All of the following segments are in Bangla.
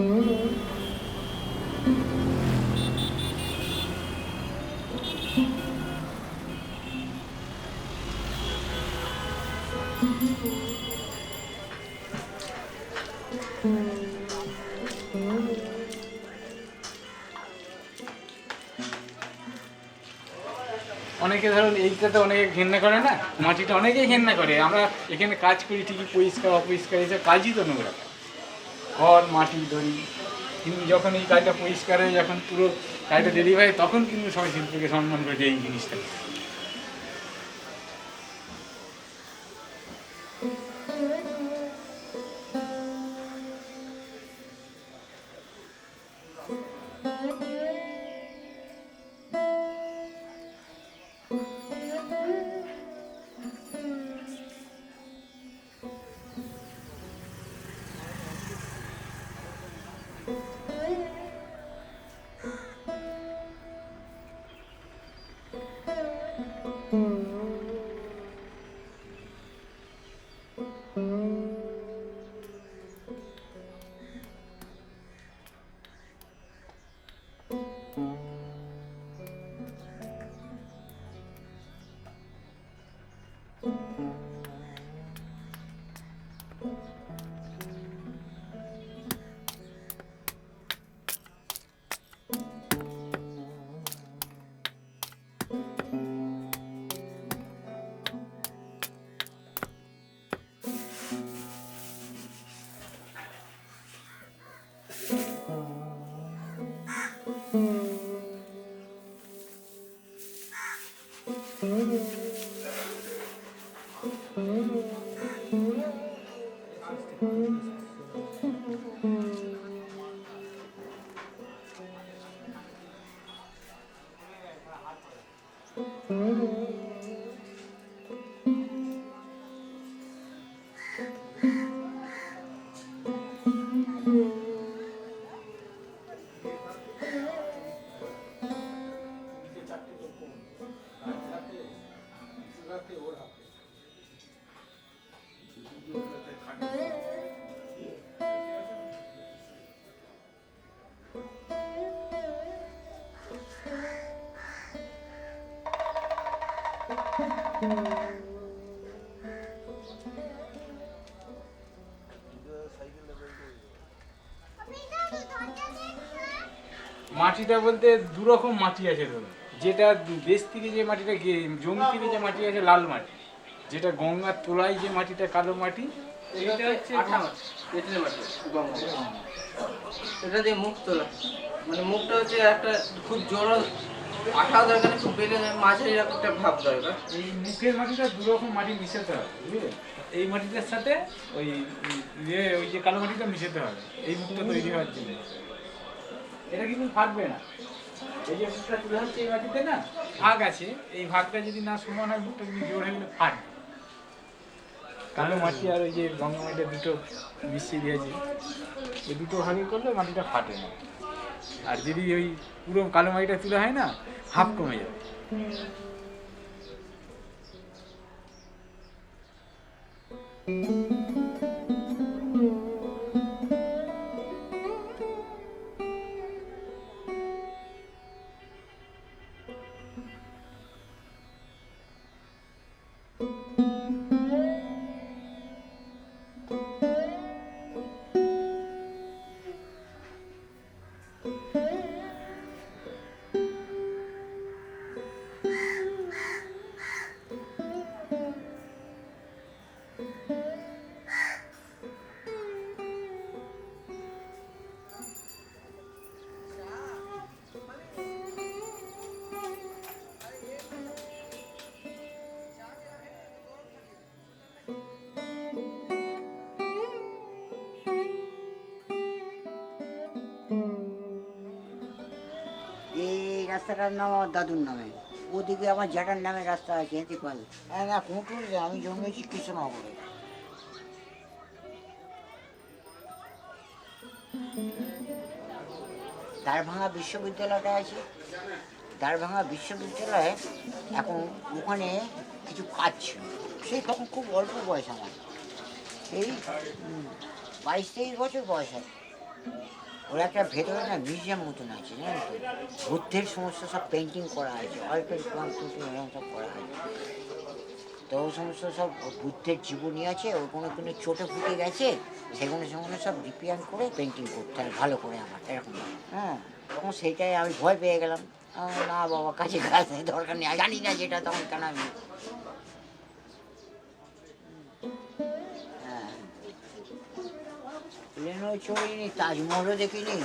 অনেকে ধরুন এইটাতে অনেকে ঘেন্না করে না, মাটিটা অনেকেই ঘেন্না করে। আমরা এখানে কাজ করি ঠিকই, পরিষ্কার অপরিষ্কার এইসব কাজই তো নোংরা, ঘর মাটি ধরি, কিন্তু যখন এই কাজটা পরিষ্কার হয়ে যখন পুরো কাজটা ডেলিভারি হয় তখন কিন্তু সবাই শিল্পীকে সম্মান করেছে এই জিনিসটা। মাটিটা বলতে দু রকম মাটি আছে ধরুন, যেটা দেশ থেকে যে মাটিটা জমি থেকে যে মাটি আছে লাল মাটি, যেটা গঙ্গার তোলায় যে মাটিটা কালো মাটি, এটা হচ্ছে আঠা মাটি, পেতলে মাটি, গঙ্গা। এটা দিয়ে মুখ তোলা, মানে মুখটা হচ্ছে একটা খুব জোর আঠাও দরকার, খুব বেলে মাঝারি এরকম একটা ভাব দরকার। এই মুখের মাটিটা দু রকম মাটি মিশাতে হবে, বুঝলেন? এই মাটিটার সাথে ওই ওই যে কালো মাটিটা মিশাতে হবে এই মুখটা তৈরি হওয়ার জন্য। এটা কিন্তু ফাটবে না। এই যে মুখটা তুলে হচ্ছে এই মাটিতে না ভাগ আছে, এই ভাগটা যদি না সমান হয় মুখটা যদি জোর হয়ে গেলে ফাটবে। কালো মাটি আর ওই যে গঙ্গা মাটিটা দুটো মিশিয়ে দিয়েছি, এই দুটো ভাগে করলে মাটিটা ফাটে না। আর যদি ওই পুরো কালো মাটিটা তুলে হয় না, হাফ কমে যাবে। এই রাস্তাটার নাম আমার দাদুর নামে, ওদিকে আমার জ্যাঠার নামে রাস্তা আছে হেঁতিপাল। হ্যাঁ না কুঁটুর, আমি জন্মেছি কৃষ্ণনগরে। দ্বারভাঙা বিশ্ববিদ্যালয়টা আছে, দ্বারভাঙা বিশ্ববিদ্যালয়ে এখন ওখানে কিছু কাজ ছিল, সেই তখন খুব অল্প বয়স আমার, এই 22-23 বছর বয়স হয়। ওর একটা ভেতরে না মিউজিয়াম মতন আছে, জানেন তো, বুদ্ধের সমস্ত সব পেন্টিং করা আছে, অল্প এরকম সব করা আছে। তো ওই সমস্ত সব বুদ্ধের জীবনী আছে, ওগুলো কিন্তু চোটে ফুটে গেছে, সেগুলো সেগুলো সব রিপেয়ার করে পেন্টিং করতে হবে ভালো করে আমার এরকম। হ্যাঁ, তখন সেইটাই আমি ভয় পেয়ে গেলাম। না বাবা, কাছে কাজ নেই, দরকার নেই, জানি না যেটা তখন কেন আমি। হ্যাঁ, প্লেনও চড়িনি, তাজমহলও দেখিনি।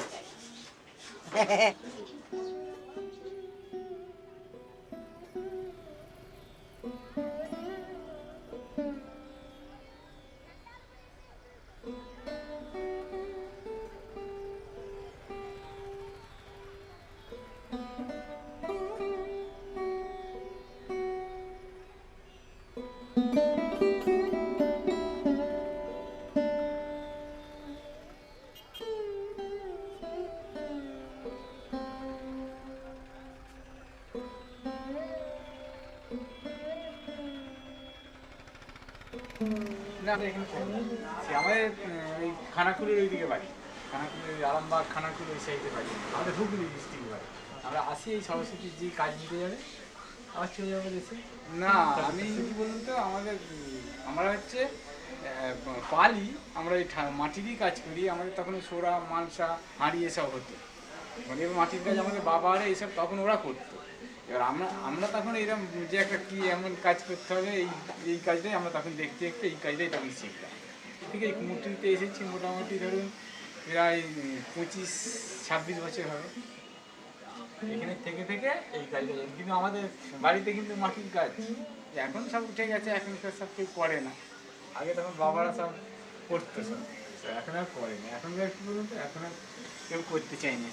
না আমরা এখানে থাকি না। আমাদের ওই খানাকুলের ওইদিকে বাড়ি, খানাকুলের আরামবাগ খানাকুল ওই সাইডে বাড়ি, আমাদের হুগলি ডিস্ট্রিক্ট বাড়ি। আমরা আসি এই সরস্বতীর যে কাজ নিতে যাবে, আবার চলে যাবো দেশে। না আমি কি বলুন তো, আমরা হচ্ছে পালি, আমরা এই মাটিরই কাজ করি। আমাদের তখন সোরা মালসা হাঁড়ি এসব হতো, মানে এবার মাটির কাজ আমাদের বাবারা এইসব তখন ওরা করতো। এবার আমরা তখন এরকম যে একটা কী এমন কাজ করতে হবে, এই কাজটাই আমরা তখন দেখতে দেখতে এই কাজটাই তখন শিখলাম। ঠিক আছে, কুমোরটুলিতে এসেছি মোটামুটি ধরুন প্রায় 25-26 বছর হবে এখানে থেকে থেকে এই কাজটা। কিন্তু আমাদের বাড়িতে কিন্তু মাটির কাজ এখন সব উঠে গেছে, এখন তো সব কেউ করে না। আগে তখন বাবারা সব করতো সব, এখন আর করে না। এখন আর কি বলুন তো, এখন আর কেউ করতে চায়নি।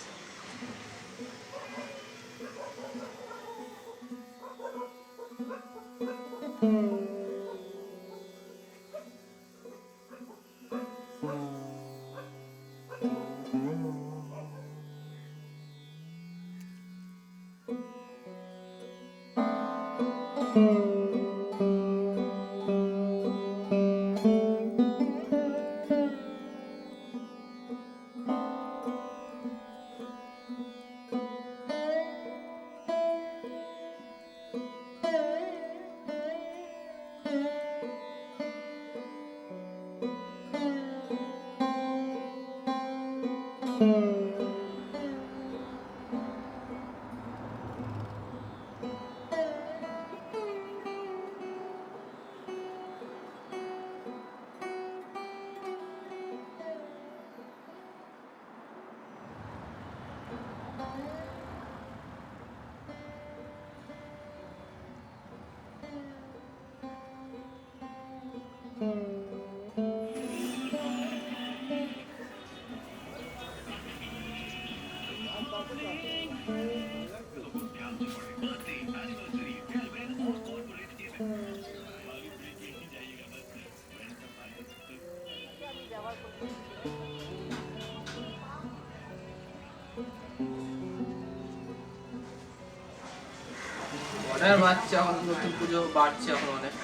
অর্ডার বাড়ছে, এখন নতুন পুজো বাড়ছে এখন অনেক।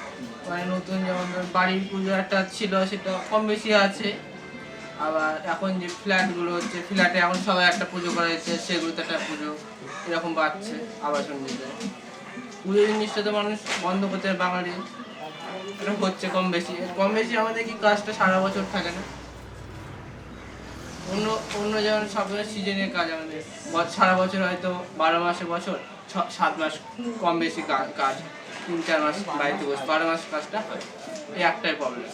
মানে নতুন যেমন বাড়ির পুজো একটা ছিল, সেটা কম বেশি আছে। আবার এখন যে ফ্ল্যাটগুলো হচ্ছে, ফ্ল্যাটে এখন সবাই একটা পুজো করা যাচ্ছে, সেগুলোতে একটা পুজো এরকম বাড়ছে। আবার সন্ধ্যেতে পুজো জিনিসটা তো মানুষ বন্ধ করতে বাঙালি, এটা হচ্ছে কম বেশি। কম বেশি আমাদের কি কাজটা সারা বছর থাকে না। অন্য অন্য যেমন সব সিজনের কাজ আমাদের সারা বছর হয়তো 12 মাসে বছর 7 মাস কম বেশি কাজ, 3-4 মাস বাড়িতে বসে 12 মাস কাজটা হয়। এই একটাই প্রবলেম।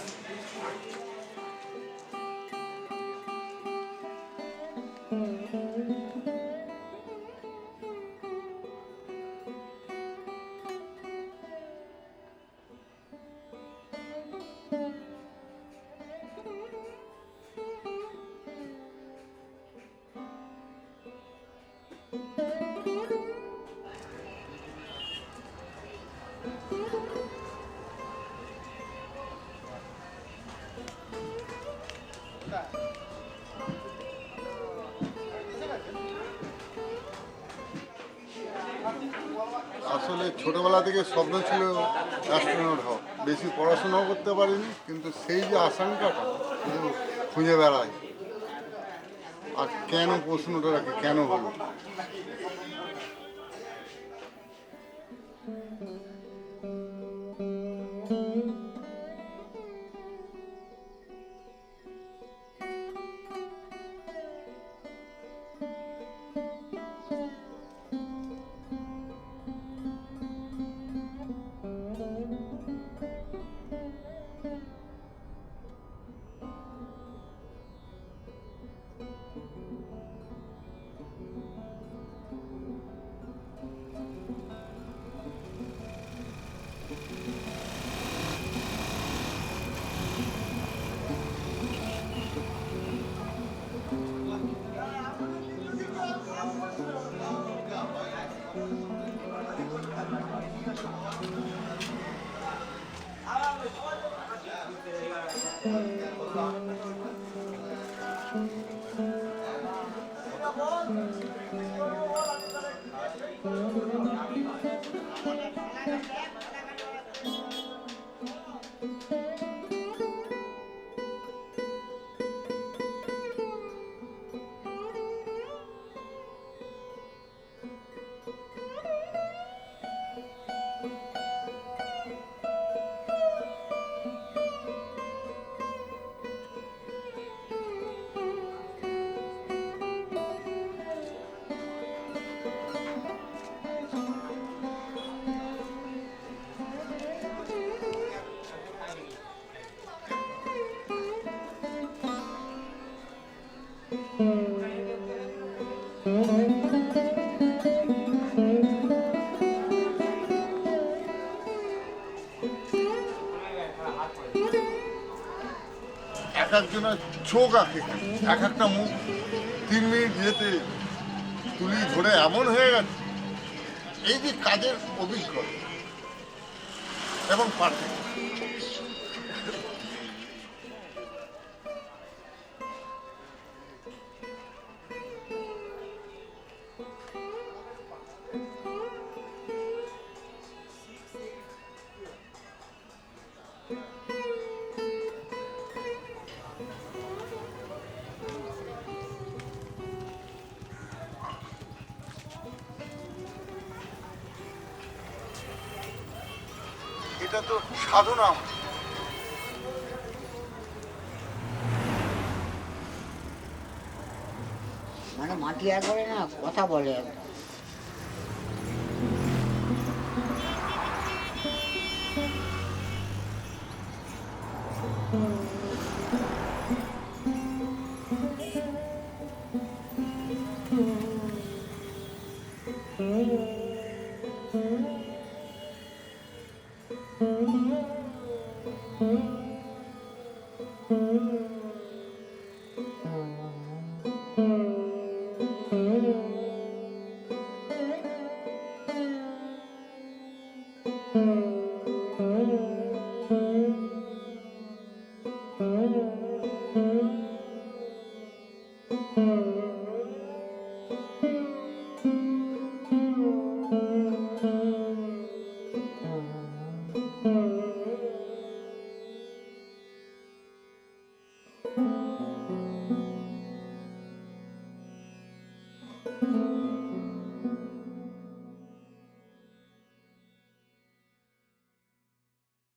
আসলে ছোটবেলা থেকে স্বপ্ন ছিল অ্যাস্ট্রোনট হওয়া। বেশি পড়াশোনাও করতে পারিনি, কিন্তু সেই যে আশঙ্কাটা শুধু খুঁজে বেড়াই। আর কেন প্রশ্নটা রাখি, কেন হলো? এক একজনের চোখ এক একটা মুখ 3 মিনিট যেতে তুলি ধরে এমন হয়ে গেছে। এই যে কাজের অভিজ্ঞতা এবং পার্থক্য, এটা তো সাধনা। মানে মাটি একবারে না কথা বলে একদম।